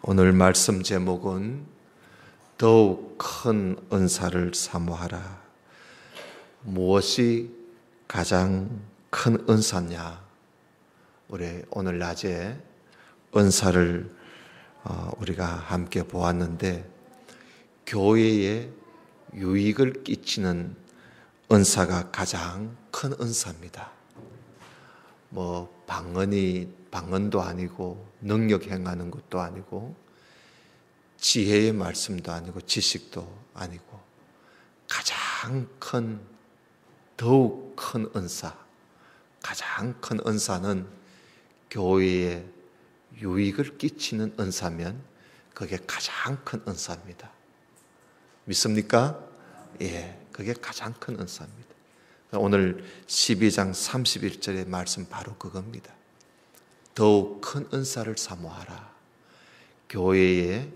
오늘 말씀 제목은 더욱 큰 은사를 사모하라. 무엇이 가장 큰 은사냐? 우리 오늘 낮에 은사를 우리가 함께 보았는데, 교회에 유익을 끼치는 은사가 가장 큰 은사입니다. 방언도 아니고 능력 행하는 것도 아니고 지혜의 말씀도 아니고 지식도 아니고 가장 큰, 더욱 큰 은사, 가장 큰 은사는 교회에 유익을 끼치는 은사면 그게 가장 큰 은사입니다. 믿습니까? 그게 가장 큰 은사입니다. 오늘 12장 31절의 말씀 바로 그겁니다. 더욱 큰 은사를 사모하라. 교회에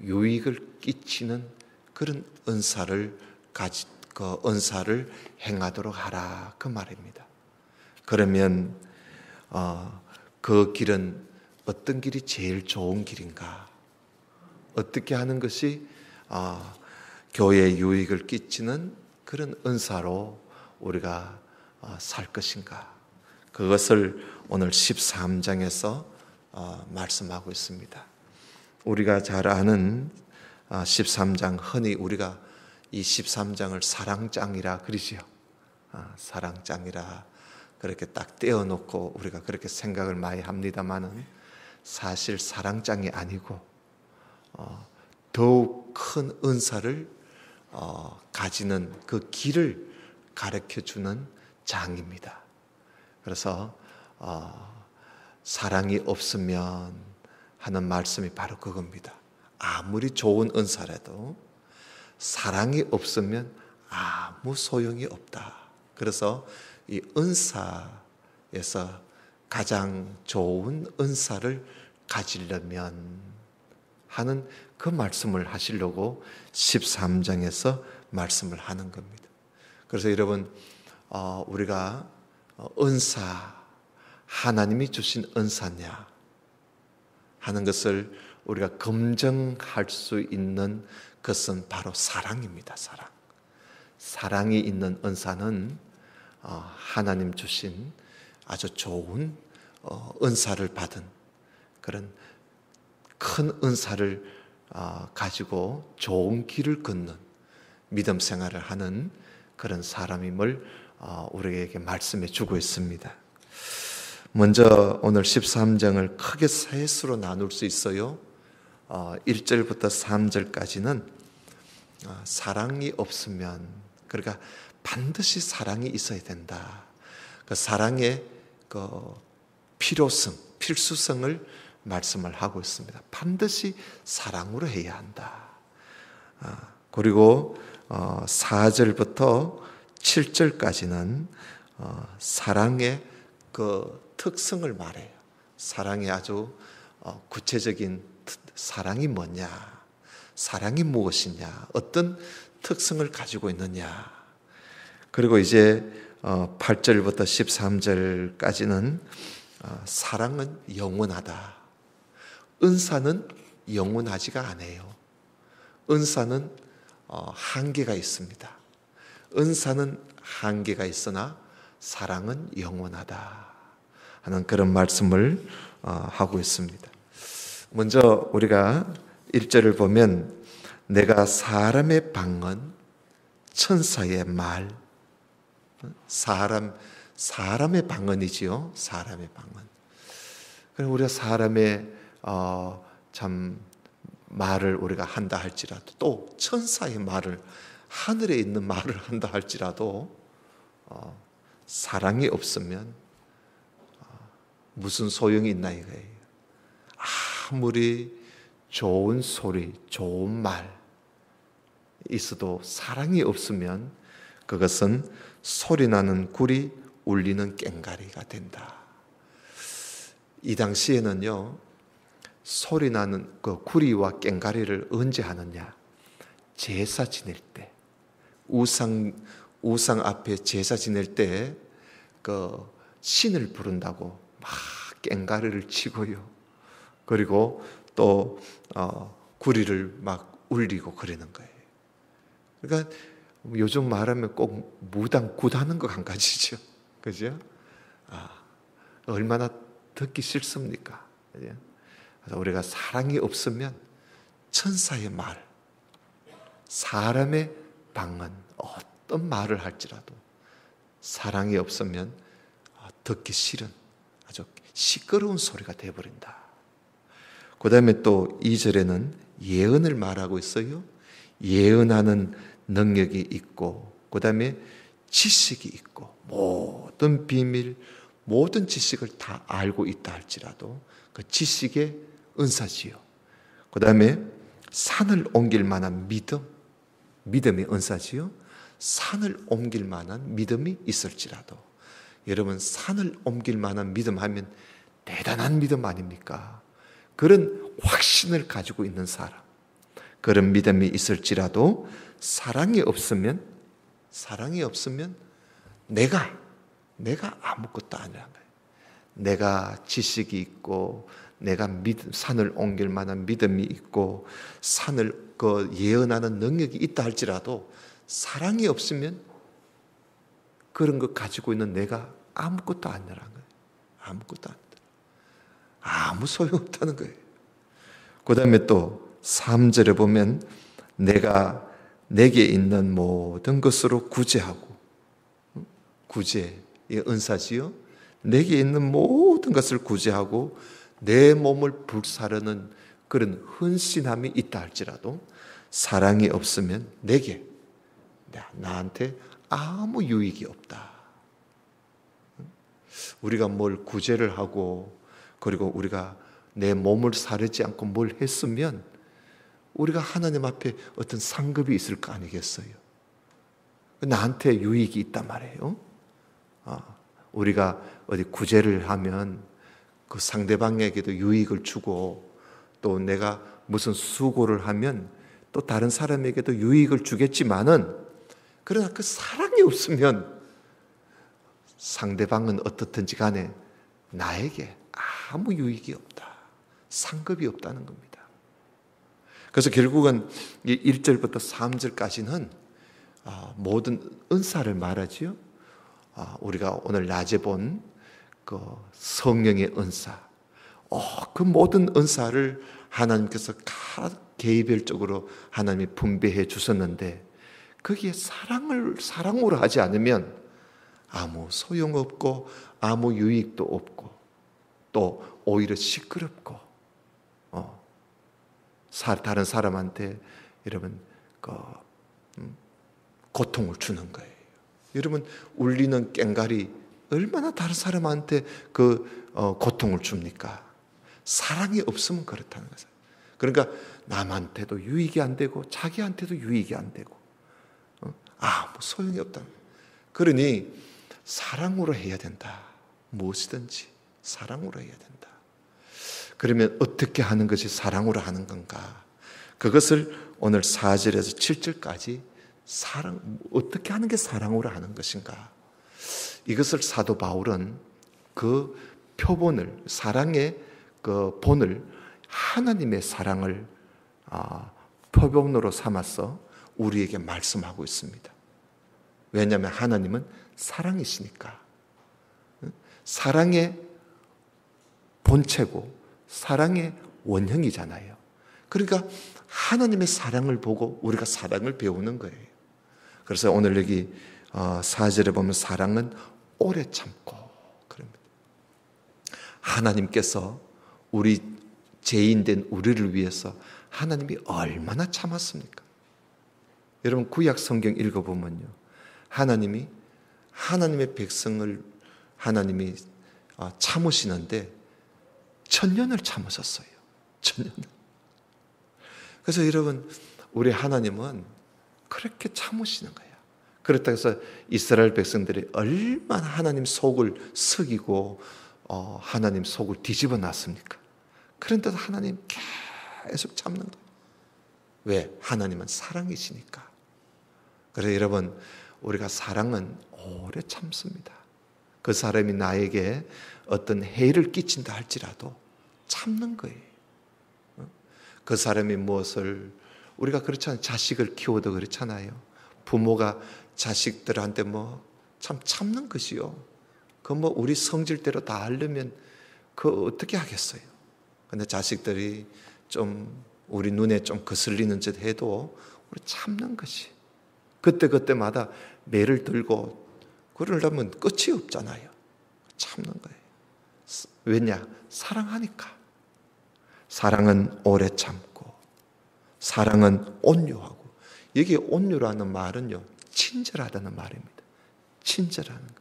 유익을 끼치는 그런 은사를 행하도록 하라, 그 말입니다. 그러면 그 길은 어떤 길이 제일 좋은 길인가? 어떻게 하는 것이 교회에 유익을 끼치는 그런 은사로 우리가 살 것인가? 그것을 오늘 13장에서 말씀하고 있습니다. 우리가 잘 아는 13장, 흔히 우리가 이 13장을 사랑장이라 그러지요. 사랑장이라 그렇게 딱 떼어놓고 우리가 그렇게 생각을 많이 합니다마는, 사실 사랑장이 아니고 더욱 큰 은사를 가지는 그 길을 가르쳐주는 장입니다. 그래서 사랑이 없으면 하는 말씀이 바로 그겁니다. 아무리 좋은 은사라도 사랑이 없으면 아무 소용이 없다. 그래서 이 은사에서 가장 좋은 은사를 가지려면 하는 그 말씀을 하시려고 13장에서 말씀을 하는 겁니다. 그래서 여러분, 우리가 은사, 하나님이 주신 은사냐 하는 것을 우리가 검증할 수 있는 것은 바로 사랑입니다. 사랑이 있는 은사는 하나님 주신 아주 좋은 은사를 받은 그런 큰 은사를 가지고 좋은 길을 걷는 믿음 생활을 하는 그런 사람임을 우리에게 말씀해 주고 있습니다. 먼저 오늘 13장을 크게 세 수로 나눌 수 있어요. 1절부터 3절까지는 사랑이 없으면, 그러니까 반드시 사랑이 있어야 된다. 그 사랑의 그 필수성을 말씀을 하고 있습니다. 반드시 사랑으로 해야 한다. 그리고 4절부터 7절까지는 사랑의 그 특성을 말해요. 사랑의 아주 구체적인 사랑이 뭐냐, 사랑이 무엇이냐, 어떤 특성을 가지고 있느냐. 그리고 이제 8절부터 13절까지는 사랑은 영원하다. 은사는 영원하지가 않아요. 은사는 한계가 있습니다. 은사는 한계가 있으나 사랑은 영원하다 하는 그런 말씀을 하고 있습니다. 먼저 우리가 1절을 보면, 내가 사람의 방언, 천사의 말, 사람의 방언이지요. 사람의 방언. 그럼 우리가 사람의 참 말을 우리가 한다 할지라도, 또 천사의 말을, 하늘에 있는 말을 한다 할지라도 사랑이 없으면 무슨 소용이 있나 이거예요. 아무리 좋은 소리, 좋은 말 있어도 사랑이 없으면 그것은 소리나는 굴이 울리는 꽹과리가 된다. 이 당시에는요, 소리나는 그 구리와 꽹과리를 언제 하느냐? 제사 지낼 때, 우상 앞에 제사 지낼 때 그 신을 부른다고 막 꽹과리를 치고요. 그리고 또 구리를 막 울리고 그러는 거예요. 그러니까 요즘 말하면 꼭 무당 굿하는 거 한 가지죠. 그죠? 얼마나 듣기 싫습니까? 그죠? 그래서 우리가 사랑이 없으면 천사의 말, 사람의 방언, 어떤 말을 할지라도 사랑이 없으면 듣기 싫은 아주 시끄러운 소리가 되어버린다. 그 다음에 또 2절에는 예언을 말하고 있어요. 예언하는 능력이 있고, 그 다음에 지식이 있고, 모든 비밀, 모든 지식을 다 알고 있다 할지라도 그 지식의 은사지요. 그 다음에 산을 옮길 만한 믿음이 은사지요. 산을 옮길 만한 믿음이 있을지라도, 여러분 산을 옮길 만한 믿음 하면 대단한 믿음 아닙니까? 그런 확신을 가지고 있는 사람, 그런 믿음이 있을지라도 사랑이 없으면 내가 아무것도 아니란 거예요. 내가 지식이 있고, 내가 산을 옮길 만한 믿음이 있고, 산을 예언하는 능력이 있다 할지라도 사랑이 없으면 그런 거 가지고 있는 내가 아무것도 아니란 거예요. 아무것도 아니다. 아무 소용없다는 거예요. 그 다음에 또 3절에 보면 내게 있는 모든 것으로 구제하고, 구제의 은사지요. 내게 있는 모든 것을 구제하고 내 몸을 불사르는 그런 헌신함이 있다 할지라도 사랑이 없으면 나한테 아무 유익이 없다. 우리가 뭘 구제를 하고, 그리고 우리가 내 몸을 사르지 않고 뭘 했으면 우리가 하나님 앞에 어떤 상급이 있을 거 아니겠어요? 나한테 유익이 있단 말이에요. 우리가 어디 구제를 하면 그 상대방에게도 유익을 주고, 또 내가 무슨 수고를 하면 또 다른 사람에게도 유익을 주겠지만은, 그러나 그 사랑이 없으면 상대방은 어떻든지 간에 나에게 아무 유익이 없다. 상급이 없다는 겁니다. 그래서 결국은 1절부터 3절까지는 모든 은사를 말하지요. 우리가 오늘 낮에 본 그 성령의 은사, 그 모든 은사를 하나님께서 각 개별적으로 하나님이 분배해 주셨는데, 거기에 사랑으로 하지 않으면 아무 소용없고 아무 유익도 없고, 또 오히려 시끄럽고 다른 사람한테 여러분 고통을 주는 거예요. 여러분 울리는 꽹과리 얼마나 다른 사람한테 고통을 줍니까? 사랑이 없으면 그렇다는 거죠. 그러니까 남한테도 유익이 안 되고 자기한테도 유익이 안 되고 아무 소용이 없다. 그러니 사랑으로 해야 된다. 무엇이든지 사랑으로 해야 된다. 그러면 어떻게 하는 것이 사랑으로 하는 건가? 그것을 오늘 4절에서 7절까지 어떻게 하는 게 사랑으로 하는 것인가? 이것을 사도 바울은 그 표본을, 사랑의 그 본을 하나님의 사랑을 표본으로 삼아서 우리에게 말씀하고 있습니다. 왜냐하면 하나님은 사랑이시니까. 사랑의 본체고 사랑의 원형이잖아요. 그러니까 하나님의 사랑을 보고 우리가 사랑을 배우는 거예요. 그래서 오늘 여기 4절에 보면 사랑은 오래 참고 그럽니다. 하나님께서 우리 죄인된 우리를 위해서 하나님이 얼마나 참았습니까? 여러분 구약 성경 읽어보면요, 하나님이 하나님의 백성을 하나님이 참으시는데 1000년을 참으셨어요. 1000년. 그래서 여러분 우리 하나님은 그렇게 참으시는 거예요. 그렇다고 해서 이스라엘 백성들이 얼마나 하나님 속을 썩이고 하나님 속을 뒤집어 놨습니까? 그런데도 하나님 계속 참는 거예요. 왜? 하나님은 사랑이시니까. 그래서 여러분 우리가 사랑은 오래 참습니다. 그 사람이 나에게 어떤 해를 끼친다 할지라도 참는 거예요. 그 사람이 무엇을, 우리가 그렇잖아요. 자식을 키워도 그렇잖아요. 부모가 자식들한테 참 참는 것이요. 그 우리 성질대로 다 하려면 그 어떻게 하겠어요. 근데 자식들이 좀 우리 눈에 좀 거슬리는 짓 해도 우리 참는 것이. 그때마다 매를 들고 그러려면 끝이 없잖아요. 참는 거예요. 왜냐? 사랑하니까. 사랑은 오래 참고, 사랑은 온유하고. 여기 온유라는 말은요, 친절하다는 말입니다. 친절하는 거.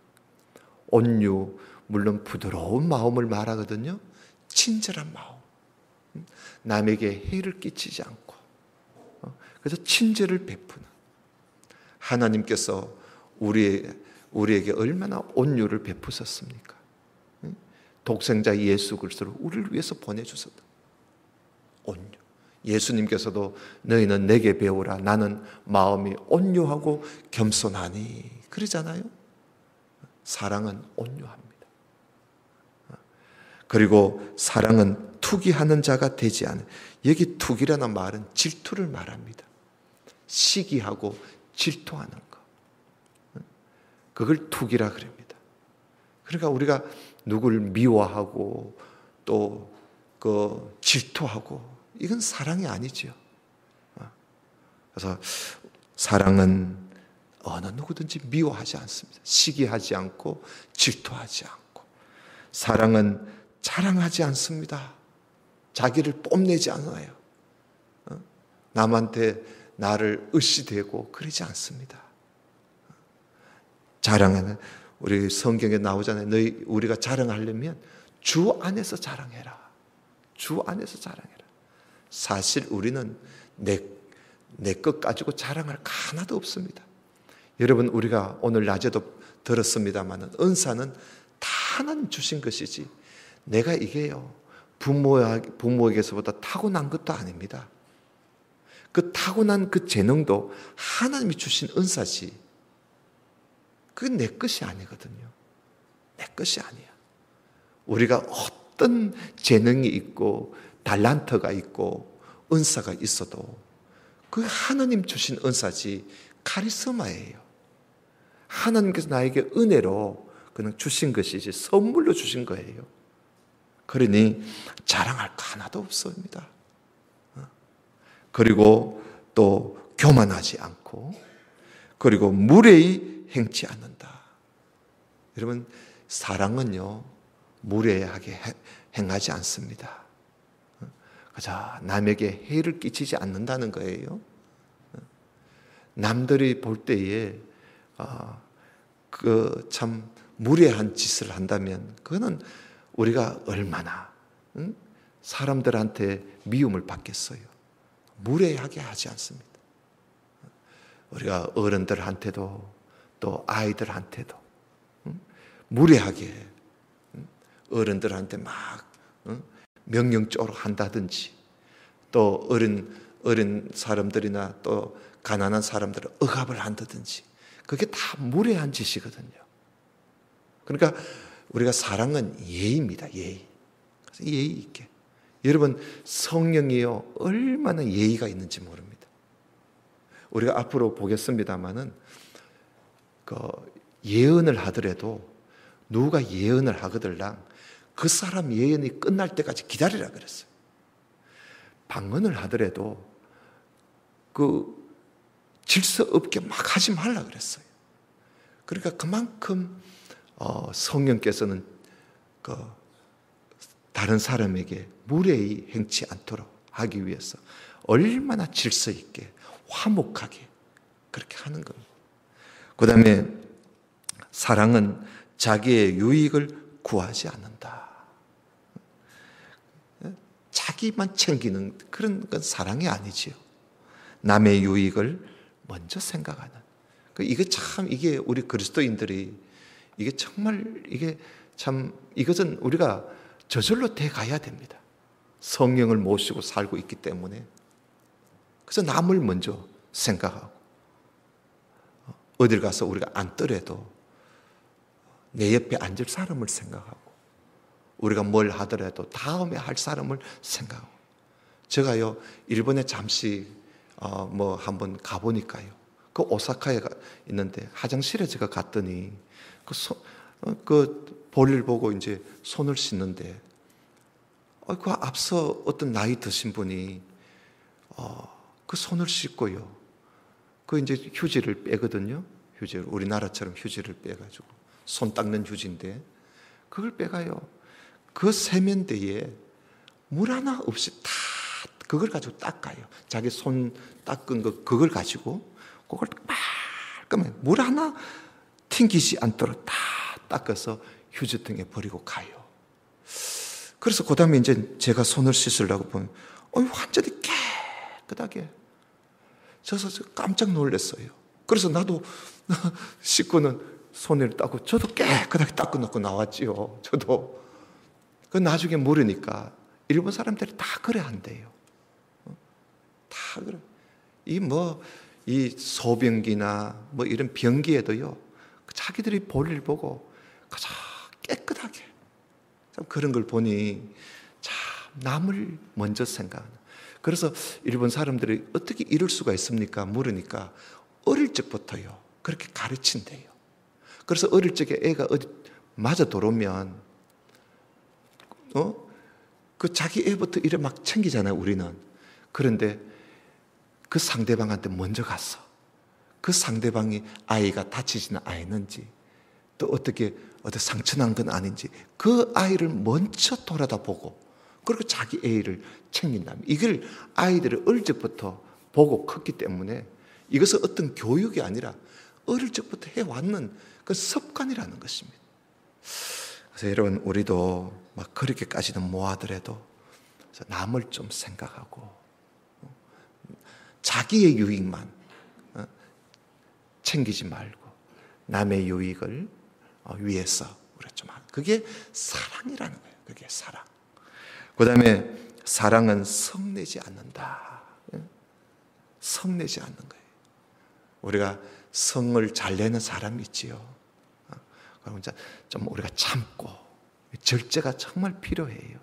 온유, 물론 부드러운 마음을 말하거든요. 친절한 마음. 남에게 해를 끼치지 않고. 그래서 친절을 베푸는. 하나님께서 우리에게 얼마나 온유를 베푸셨습니까? 독생자 예수 그리스도를 우리를 위해서 보내주셨다. 온유. 예수님께서도 너희는 내게 배우라. 나는 마음이 온유하고 겸손하니. 그러잖아요. 사랑은 온유합니다. 그리고 사랑은 투기하는 자가 되지 않아요. 여기 투기라는 말은 질투를 말합니다. 시기하고 질투하는 거. 그걸 투기라 그럽니다. 그러니까 우리가 누구를 미워하고 또 질투하고 이건 사랑이 아니죠. 그래서 사랑은 어느 누구든지 미워하지 않습니다. 시기하지 않고 질투하지 않고. 사랑은 자랑하지 않습니다. 자기를 뽐내지 않아요. 남한테 나를 의시되고 그러지 않습니다. 자랑하는, 우리 성경에 나오잖아요. 우리가 자랑하려면 주 안에서 자랑해라. 주 안에서 자랑해라. 사실 우리는 내 것 가지고 자랑할 거 하나도 없습니다. 여러분, 우리가 오늘 낮에도 들었습니다만 은사는 다 하나님 주신 것이지 내가 이게요 부모에게서보다 타고난 것도 아닙니다. 그 타고난 그 재능도 하나님이 주신 은사지 그건 내 것이 아니거든요. 내 것이 아니야. 우리가 어떤 재능이 있고 달란트가 있고 은사가 있어도 그 하나님 주신 은사지 카리스마예요. 하나님께서 나에게 은혜로 그냥 주신 것이지 선물로 주신 거예요. 그러니 자랑할 거 하나도 없습니다. 그리고 또 교만하지 않고, 그리고 무례히 행치 않는다. 여러분, 사랑은요 무례하게 행하지 않습니다. 그저 남에게 해를 끼치지 않는다는 거예요. 남들이 볼 때에 그 참 무례한 짓을 한다면 그거는 우리가 얼마나 사람들한테 미움을 받겠어요. 무례하게 하지 않습니다. 우리가 어른들한테도 또 아이들한테도 무례하게 어른들한테 막 명령적으로 한다든지, 또 어린 사람들이나 또 가난한 사람들을 억압을 한다든지, 그게 다 무례한 짓이거든요. 그러니까 우리가 사랑은 예의입니다. 예의. 그래서 예의 있게. 여러분, 성령이요 얼마나 예의가 있는지 모릅니다. 우리가 앞으로 보겠습니다만은 예언을 하더라도 누가 예언을 하거들랑 그 사람 예언이 끝날 때까지 기다리라 그랬어요. 방언을 하더라도 질서 없게 막 하지 말라 그랬어요. 그러니까 그만큼 성령께서는 다른 사람에게 무례히 행치 않도록 하기 위해서 얼마나 질서 있게 화목하게 그렇게 하는 겁니다. 그 다음에 사랑은 자기의 유익을 구하지 않는다. 자기만 챙기는 그런 건 사랑이 아니지요. 남의 유익을 먼저 생각하는. 이게 우리 그리스도인들이 이것은 우리가 저절로 돼 가야 됩니다. 성령을 모시고 살고 있기 때문에. 그래서 남을 먼저 생각하고, 어딜 가서 우리가 앉더라도 내 옆에 앉을 사람을 생각하고, 우리가 뭘 하더라도 다음에 할 사람을 생각하고, 제가요 일본에 잠시 뭐 한번 가보니까요, 그 오사카에 있는데 화장실에 제가 갔더니 그 볼일 보고 이제 손을 씻는데 그 앞서 어떤 나이 드신 분이 그 손을 씻고요, 그 이제 휴지를 빼거든요. 휴지를 우리나라처럼 휴지를 빼가지고 손 닦는 휴지인데 그걸 빼가요, 그 세면대에 물 하나 없이 다 그걸 가지고 닦아요. 자기 손 닦은 거 그걸 가지고 그걸 깔끔하게 물 하나 튕기지 않도록 다 닦아서 휴지통에 버리고 가요. 그래서 그 다음에 이제 제가 손을 씻으려고 보면 완전히 깨끗하게 저서 깜짝 놀랐어요. 그래서 나도 씻고는 손을 닦고 저도 깨끗하게 닦고 놓고 나왔지요. 저도. 그 나중에 물으니까 일본 사람들이 다 그래 한대요. 다 그래. 이 소변기나 뭐 이런 변기에도요, 자기들이 볼일 보고 가장 깨끗하게, 참 그런 걸 보니 참 남을 먼저 생각하는. 그래서 일본 사람들이 어떻게 이럴 수가 있습니까? 물으니까 어릴 적부터요 그렇게 가르친대요. 그래서 어릴 적에 애가 어디 맞아 들어오면 그 자기 애부터 이래 막 챙기잖아요, 우리는. 그런데 그 상대방한테 먼저 갔어. 그 상대방이 아이가 다치지는 않았는지, 또 어디 상처난 건 아닌지 그 아이를 먼저 돌아다보고, 그리고 자기 애를 챙긴다면, 이걸 아이들을 어릴 적부터 보고 컸기 때문에 이것은 어떤 교육이 아니라 어릴 적부터 해왔는 그 습관이라는 것입니다. 그래서 여러분, 우리도 막 그렇게까지는 못하더라도 남을 좀 생각하고 자기의 유익만 챙기지 말고 남의 유익을 위해서 우리가 좀 하는, 그게 사랑이라는 거예요. 그게 사랑. 그 다음에 사랑은 성내지 않는다. 성내지 않는 거예요. 우리가 성을 잘 내는 사람이 있지요. 그럼 좀 우리가 참고, 절제가 정말 필요해요.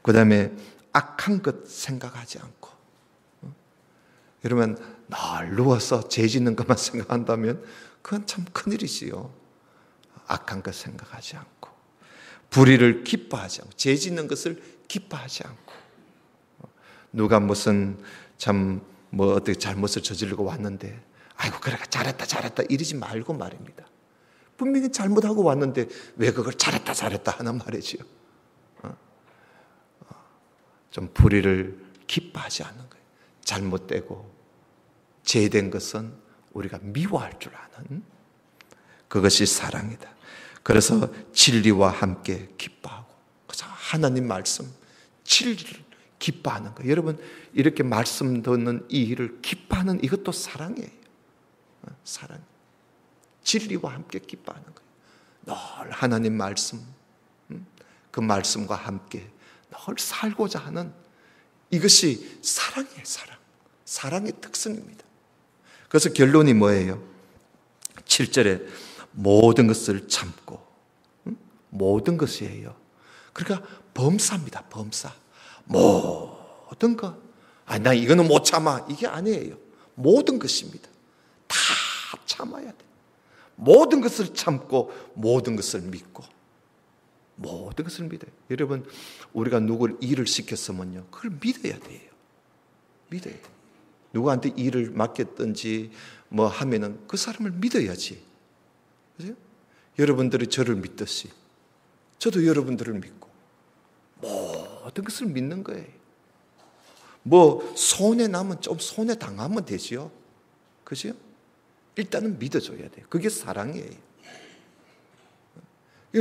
그 다음에 악한 것 생각하지 않고, 여러분 날 누워서 죄 짓는 것만 생각한다면 그건 참 큰일이지요. 악한 것 생각하지 않고, 불의를 기뻐하지 않고, 죄 짓는 것을 기뻐하지 않고, 누가 무슨 어떻게 잘못을 저지르고 왔는데 아이고 그래 잘했다 이러지 말고 말입니다. 분명히 잘못하고 왔는데 왜 그걸 잘했다 하는 말이지요. 좀 불의를 기뻐하지 않는 거예요. 잘못되고 죄된 것은 우리가 미워할 줄 아는, 그것이 사랑이다. 그래서 진리와 함께 기뻐하고, 하나님 말씀 진리를 기뻐하는 거예요. 여러분, 이렇게 말씀 듣는 이 일을 기뻐하는 이것도 사랑이에요. 사랑. 진리와 함께 기뻐하는 거예요. 늘 하나님 말씀, 그 말씀과 함께 늘 살고자 하는 이것이 사랑이에요. 사랑. 사랑의 특성입니다. 그래서 결론이 뭐예요? 7절에 모든 것을 참고, 모든 것이에요. 그러니까 범사입니다. 범사. 모든 것. 나 이거는 못 참아. 이게 아니에요. 모든 것입니다. 다 참아야 돼. 모든 것을 참고 모든 것을 믿고, 모든 것을 믿어요. 여러분, 우리가 누구를 일을 시켰으면요, 그걸 믿어야 돼요. 믿어야 돼요. 누구한테 일을 맡겼든지 뭐 하면은 그 사람을 믿어야지. 그죠? 여러분들이 저를 믿듯이 저도 여러분들을 믿고 모든 것을 믿는 거예요. 뭐 손해 나면 좀 손해 당하면 되지요. 그죠? 일단은 믿어줘야 돼요. 그게 사랑이에요.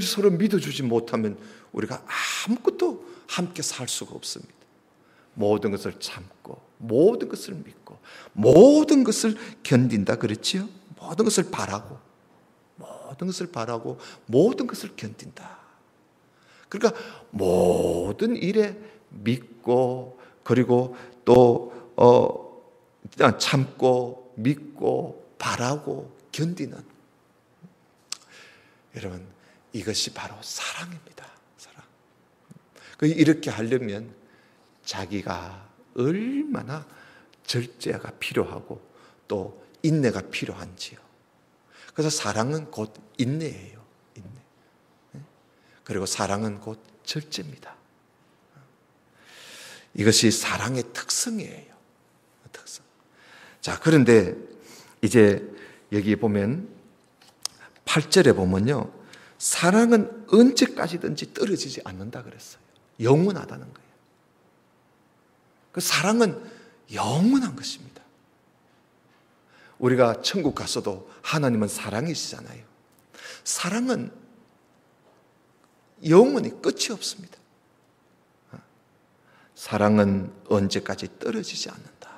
서로 믿어주지 못하면 우리가 아무것도 함께 살 수가 없습니다. 모든 것을 참고, 모든 것을 믿고, 모든 것을 견딘다 그랬지요? 모든 것을 바라고, 모든 것을 바라고, 모든 것을 견딘다. 그러니까 모든 일에 믿고, 그리고 또 참고, 믿고, 바라고, 견디는, 여러분, 이것이 바로 사랑입니다. 사랑. 이렇게 하려면 자기가 얼마나 절제가 필요하고 또 인내가 필요한지요. 그래서 사랑은 곧 인내예요. 인내. 그리고 사랑은 곧 절제입니다. 이것이 사랑의 특성이에요. 특성. 자, 그런데 이제 여기 보면 8절에 보면요, 사랑은 언제까지든지 떨어지지 않는다 그랬어요. 영원하다는 거예요. 그 사랑은 영원한 것입니다. 우리가 천국 가서도 하나님은 사랑이시잖아요. 사랑은 영원히 끝이 없습니다. 사랑은 언제까지 떨어지지 않는다.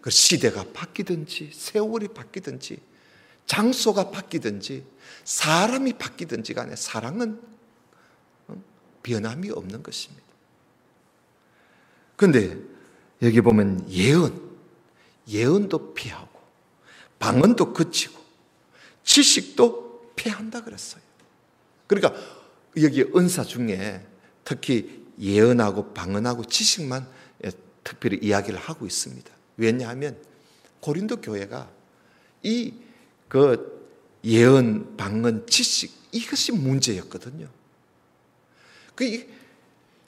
그 시대가 바뀌든지 세월이 바뀌든지 장소가 바뀌든지 사람이 바뀌든지 간에 사랑은 변함이 없는 것입니다. 그런데 여기 보면 예언도 피하고 방언도 그치고 지식도 피한다 그랬어요. 그러니까 여기 은사 중에 특히 예언하고 방언하고 지식만 특별히 이야기를 하고 있습니다. 왜냐하면 고린도 교회가 그 예언, 방언, 지식 이것이 문제였거든요. 그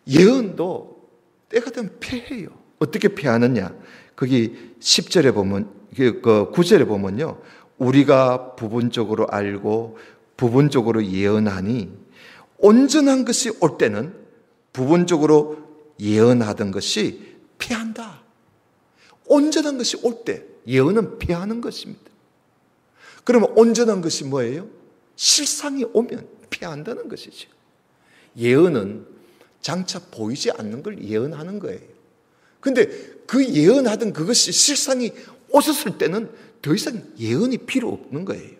예언도 때가 되면 폐해요. 어떻게 폐하느냐? 거기 10절에 보면, 9절에 보면요, 우리가 부분적으로 알고 부분적으로 예언하니 온전한 것이 올 때는 부분적으로 예언하던 것이 폐한다. 온전한 것이 올 때 예언은 폐하는 것입니다. 그러면 온전한 것이 뭐예요? 실상이 오면 폐한다는 것이죠. 예언은 장차 보이지 않는 걸 예언하는 거예요. 근데 그 예언하던 그것이 실상이 오셨을 때는 더 이상 예언이 필요 없는 거예요.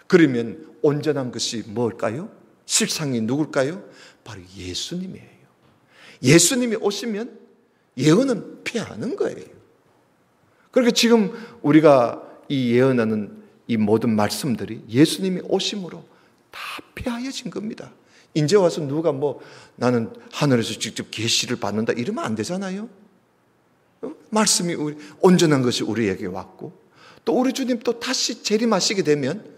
그러면 온전한 것이 뭘까요? 실상이 누굴까요? 바로 예수님이에요. 예수님이 오시면 예언은 피하는 거예요. 그러니까 지금 우리가 이 예언하는 이 모든 말씀들이 예수님이 오심으로 다 폐하여진 겁니다. 이제 와서 누가 나는 하늘에서 직접 계시를 받는다 이러면 안 되잖아요. 말씀이 온전한 것이 우리에게 왔고 또 우리 주님 또 다시 재림하시게 되면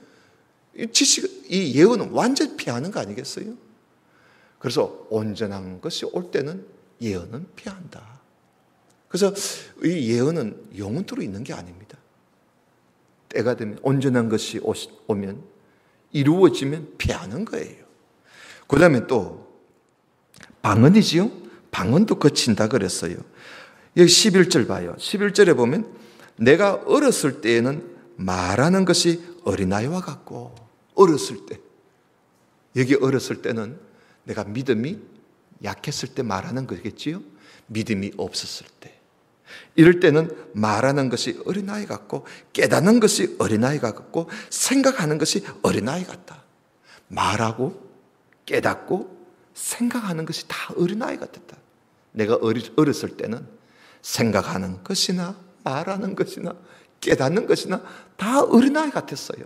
이 예언은 완전히 피하는 거 아니겠어요? 그래서 온전한 것이 올 때는 예언은 피한다. 그래서 이 예언은 영원토록 있는 게 아닙니다. 때가 되면 온전한 것이 오면 이루어지면 피하는 거예요. 그 다음에 또 방언이지요. 방언도 거친다 그랬어요. 여기 11절 봐요. 11절에 보면 내가 어렸을 때에는 말하는 것이 어린아이와 같고, 어렸을 때, 여기 어렸을 때는 내가 믿음이 약했을 때 말하는 거겠지요. 믿음이 없었을 때, 이럴 때는 말하는 것이 어린아이 같고 깨닫는 것이 어린아이 같고 생각하는 것이 어린아이 같다. 말하고 깨닫고 생각하는 것이 다 어린아이 같았다. 내가 어렸을 때는 생각하는 것이나 말하는 것이나 깨닫는 것이나 다 어린아이 같았어요.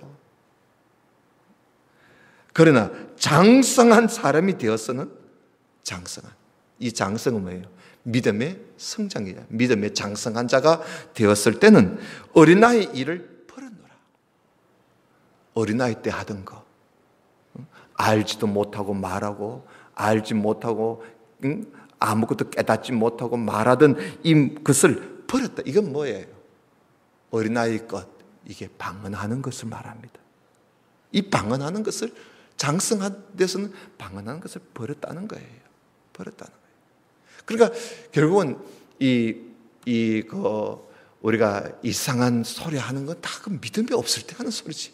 그러나 장성한 사람이 되어서는 장성한, 이 장성은 뭐예요? 믿음의 성장이다. 믿음의 장성한 자가 되었을 때는 어린아이 일을 버렸노라. 어린아이 때 하던 거, 알지도 못하고 말하고 알지 못하고 아무것도 깨닫지 못하고 말하던 이것을 버렸다. 이건 뭐예요? 어린아이 것, 이게 방언하는 것을 말합니다. 이 방언하는 것을 장성한 데서는 방언하는 것을 버렸다는 거예요. 버렸다는 거예요. 그러니까 결국은 우리가 이상한 소리 하는 건 다 그 믿음이 없을 때 하는 소리지.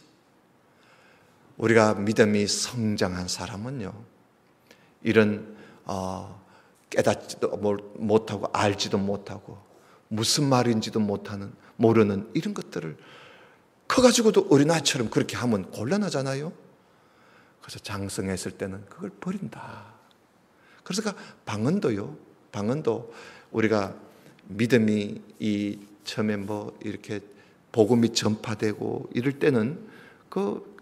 우리가 믿음이 성장한 사람은요, 이런 깨닫지도 못하고 알지도 못하고 무슨 말인지도 모르는 이런 것들을 커가지고도 어린아이처럼 그렇게 하면 곤란하잖아요. 그래서 장성했을 때는 그걸 버린다. 그래서 방언도요, 방언도 우리가 믿음이 처음에 이렇게 복음이 전파되고 이럴 때는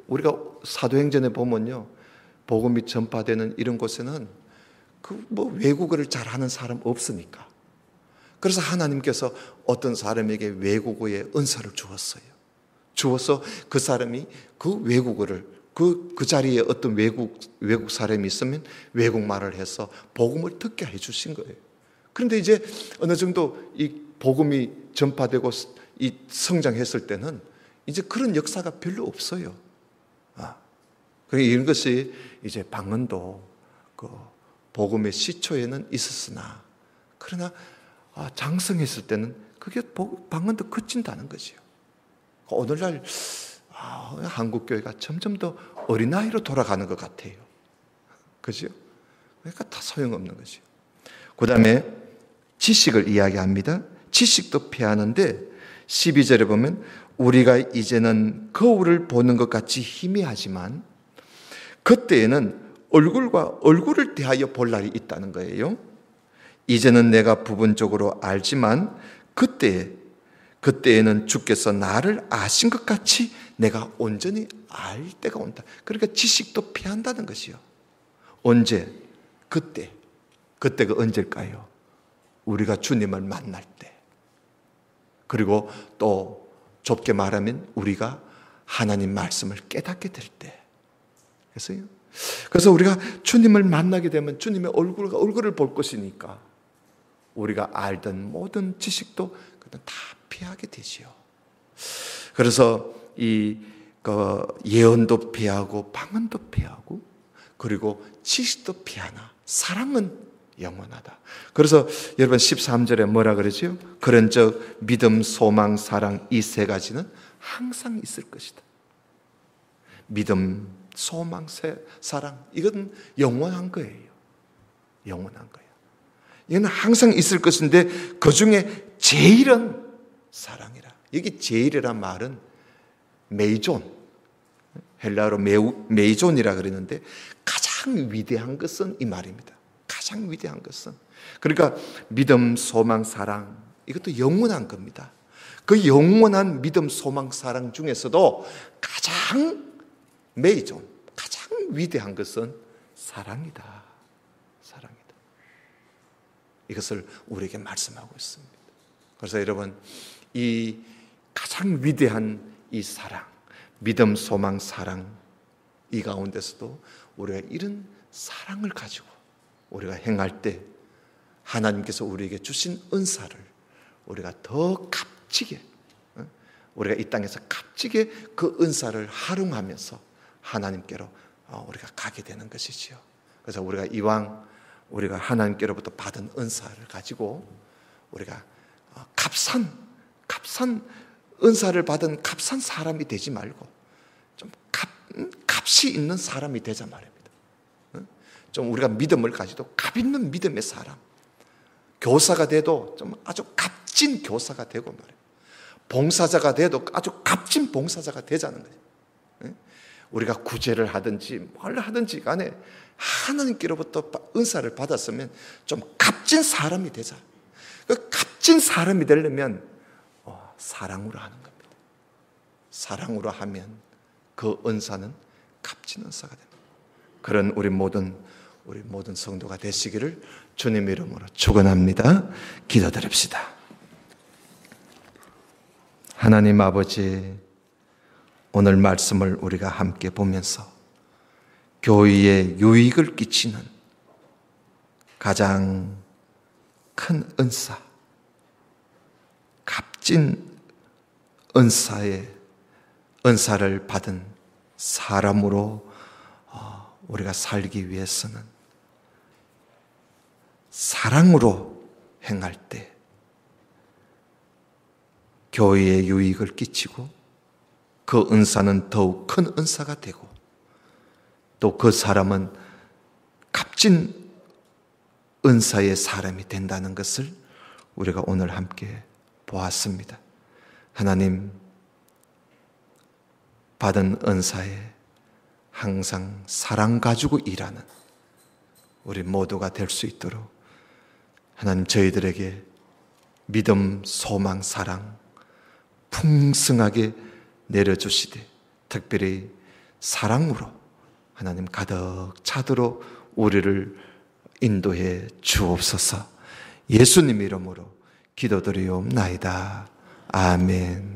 우리가 사도행전에 보면요, 복음이 전파되는 이런 곳에는 외국어를 잘하는 사람 없으니까. 그래서 하나님께서 어떤 사람에게 외국어의 은사를 주었어요. 주어서 그 사람이 그 외국어를 그 자리에 어떤 외국 사람이 있으면 외국말을 해서 복음을 듣게 해 주신 거예요. 그런데 이제 어느 정도 이 복음이 전파되고 이 성장했을 때는 이제 그런 역사가 별로 없어요. 이런 것이 이제 방언도 그 복음의 시초에는 있었으나, 그러나 장성했을 때는 그게 방언도 그친다는 거지요. 오늘날 한국 교회가 점점 더 어린아이로 돌아가는 것 같아요. 그죠? 그러니까 다 소용없는 거죠. 그 다음에 지식을 이야기합니다. 지식도 피하는데 12절에 보면 우리가 이제는 거울을 보는 것 같이 희미하지만 그때에는 얼굴과 얼굴을 대하여 볼 날이 있다는 거예요. 이제는 내가 부분적으로 알지만 그때에는 주께서 나를 아신 것 같이 내가 온전히 알 때가 온다. 그러니까 지식도 피한다는 것이요. 언제? 그때가 언제일까요? 우리가 주님을 만날 때. 그리고 또 좁게 말하면 우리가 하나님 말씀을 깨닫게 될 때. 그래서 우리가 주님을 만나게 되면 주님의 얼굴을 볼 것이니까 우리가 알던 모든 지식도 다 피하게 되지요. 그래서 예언도 피하고 방언도 피하고 그리고 지식도 피하나 사랑은 영원하다. 그래서 여러분 13절에 뭐라 그러죠? 그런즉 믿음, 소망, 사랑 이 세 가지는 항상 있을 것이다. 믿음, 소망, 사랑 이건 영원한 거예요. 영원한 거예요. 이건 항상 있을 것인데 그 중에 제일은 사랑이라. 여기 제일이란 말은 메이존, 헬라어로 메이존이라 그러는데 가장 위대한 것은 이 말입니다. 가장 위대한 것은. 그러니까 믿음, 소망, 사랑 이것도 영원한 겁니다. 그 영원한 믿음, 소망, 사랑 중에서도 가장 메이존, 가장 위대한 것은 사랑이다. 사랑이다. 이것을 우리에게 말씀하고 있습니다. 그래서 여러분 이 가장 위대한 이 사랑, 믿음, 소망, 사랑 이 가운데서도 우리가 이런 사랑을 가지고 우리가 행할 때 하나님께서 우리에게 주신 은사를 우리가 더 값지게, 우리가 이 땅에서 값지게 그 은사를 활용하면서 하나님께로 우리가 가게 되는 것이지요. 그래서 우리가 이왕 우리가 하나님께로부터 받은 은사를 가지고 우리가 값싼 은사를 받은 값싼 사람이 되지 말고 좀 값이 있는 사람이 되자 말입니다. 좀 우리가 믿음을 가지도 값 있는 믿음의 사람, 교사가 돼도 좀 아주 값진 교사가 되고 말이에요. 봉사자가 돼도 아주 값진 봉사자가 되자는 거예요. 우리가 구제를 하든지 뭘 하든지 간에 하나님께로부터 은사를 받았으면 좀 값진 사람이 되자. 그 값진 사람이 되려면 사랑으로 하는 겁니다. 사랑으로 하면 그 은사는 값진 은사가 됩니다. 그런 우리 모든 성도가 되시기를 주님 이름으로 축원합니다. 기도드립시다. 하나님 아버지, 오늘 말씀을 우리가 함께 보면서 교회에 유익을 끼치는 가장 큰 은사, 값진 은사를 받은 사람으로 우리가 살기 위해서는 사랑으로 행할 때 교회에 유익을 끼치고 그 은사는 더욱 큰 은사가 되고 또 그 사람은 값진 은사의 사람이 된다는 것을 우리가 오늘 함께 보았습니다. 하나님, 받은 은사에 항상 사랑 가지고 일하는 우리 모두가 될 수 있도록 하나님 저희들에게 믿음, 소망, 사랑 풍성하게 내려주시되 특별히 사랑으로 하나님 가득 차도록 우리를 인도해 주옵소서. 예수님 이름으로 기도드리옵나이다. 아멘.